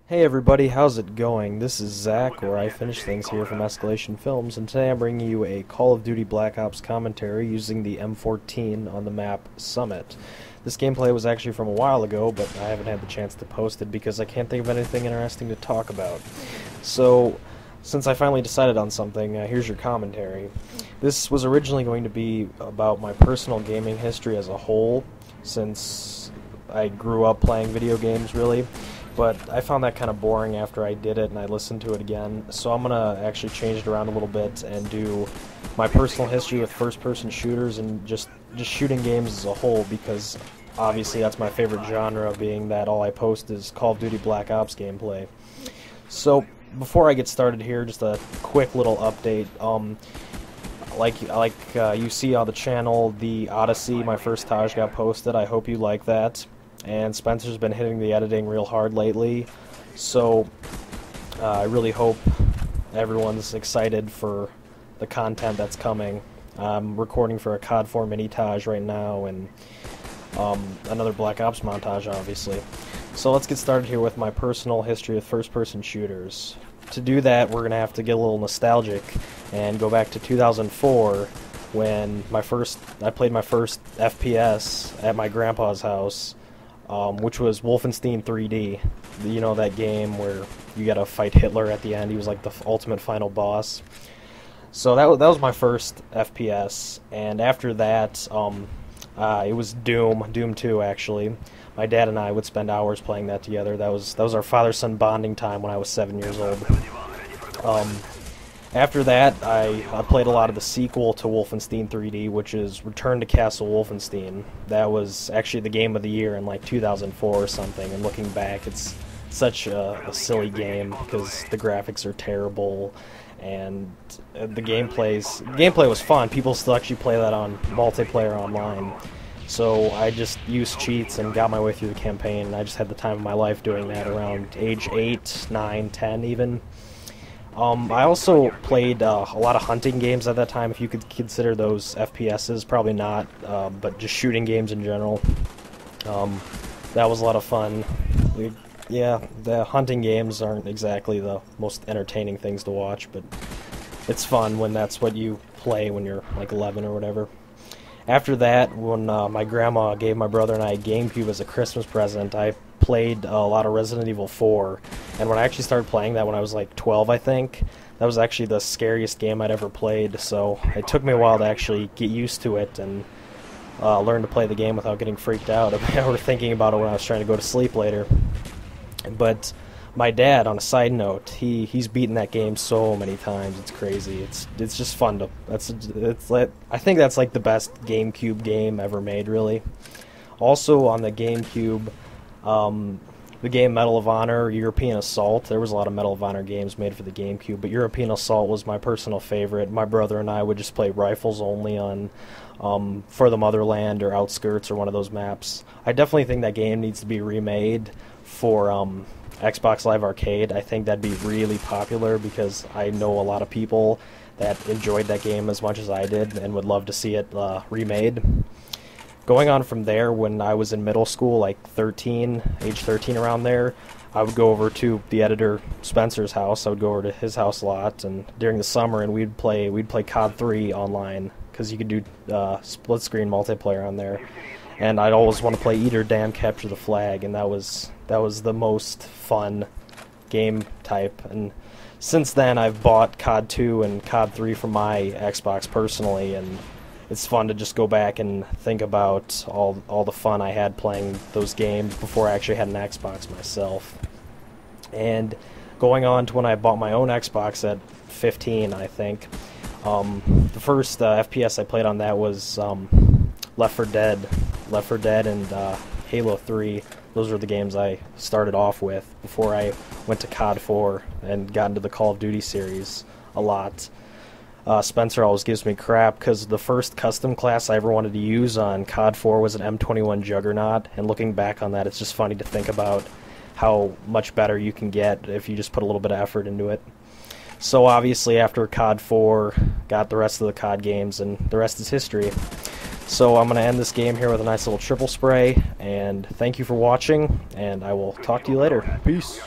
Hey everybody, how's it going? This is Zach, where I finish things here from Escalation Films, and today I'm bringing you a Call of Duty Black Ops commentary using the M14 on the map Summit. This gameplay was actually from a while ago, but I haven't had the chance to post it because I can't think of anything interesting to talk about. So, since I finally decided on something, here's your commentary. This was originally going to be about my personal gaming history as a whole, since I grew up playing video games, really. But I found that kind of boring after I did it and I listened to it again, so I'm gonna actually change it around a little bit and do my personal history with first-person shooters and just shooting games as a whole, because obviously that's my favorite genre, being that all I post is Call of Duty Black Ops gameplay. So before I get started here, just a quick little update. You see on the channel, the Odyssey, my first Taj, got posted. I hope you like that. And Spencer's been hitting the editing real hard lately, so I really hope everyone's excited for the content that's coming. I'm recording for a COD 4 mini Taj right now, and another Black Ops montage, obviously. So let's get started here with my personal history with first-person shooters. To do that, we're going to have to get a little nostalgic and go back to 2004, when I played my first FPS at my grandpa's house. Which was Wolfenstein 3D. You know, that game where you gotta fight Hitler at the end. He was like the ultimate final boss. So that was my first FPS, and after that, it was Doom 2 actually. My dad and I would spend hours playing that together. That was our father-son bonding time when I was 7 years old. After that, I played a lot of the sequel to Wolfenstein 3D, which is Return to Castle Wolfenstein. That was actually the game of the year in like 2004 or something, and looking back, it's such a silly game because the graphics are terrible, and the gameplay was fun. People still actually play that on multiplayer online. So I just used cheats and got my way through the campaign, and I just had the time of my life doing that around age 8, 9, 10 even. I also played a lot of hunting games at that time, if you could consider those FPSs. Probably not, but just shooting games in general. That was a lot of fun. Yeah, the hunting games aren't exactly the most entertaining things to watch, but it's fun when that's what you play when you're like 11 or whatever. After that, when my grandma gave my brother and I a GameCube as a Christmas present, I played a lot of Resident Evil 4, and when I actually started playing that when I was like 12, I think, that was actually the scariest game I'd ever played, so it took me a while to actually get used to it and learn to play the game without getting freaked out or thinking about it when I was trying to go to sleep later. But my dad, on a side note, he's beaten that game so many times, it's crazy. It's just fun to, I think that's like the best GameCube game ever made, really. Also on the GameCube, the game Medal of Honor, European Assault. There was a lot of Medal of Honor games made for the GameCube, but European Assault was my personal favorite. My brother and I would just play rifles only on For the Motherland or Outskirts or one of those maps. I definitely think that game needs to be remade for Xbox Live Arcade. I think that'd be really popular because I know a lot of people that enjoyed that game as much as I did and would love to see it remade. Going on from there, when I was in middle school, like age 13 around there, I would go over to the editor Spencer's house. I would go over to his house a lot, and during the summer, and we'd play COD 3 online because you could do split screen multiplayer on there. And I'd always want to play Eater Dam Capture the Flag, and that was the most fun game type. And since then, I've bought COD 2 and COD 3 for my Xbox personally, and it's fun to just go back and think about all the fun I had playing those games before I actually had an Xbox myself. And going on to when I bought my own Xbox at 15, I think, the first FPS I played on that was Left 4 Dead and Halo 3. Those were the games I started off with before I went to COD 4 and got into the Call of Duty series a lot. Spencer always gives me crap because the first custom class I ever wanted to use on COD 4 was an M21 Juggernaut, and looking back on that, it's just funny to think about how much better you can get if you just put a little bit of effort into it. So obviously after COD 4, got the rest of the COD games, and the rest is history. So I'm going to end this game here with a nice little triple spray, and thank you for watching, and I will talk to you later. Peace.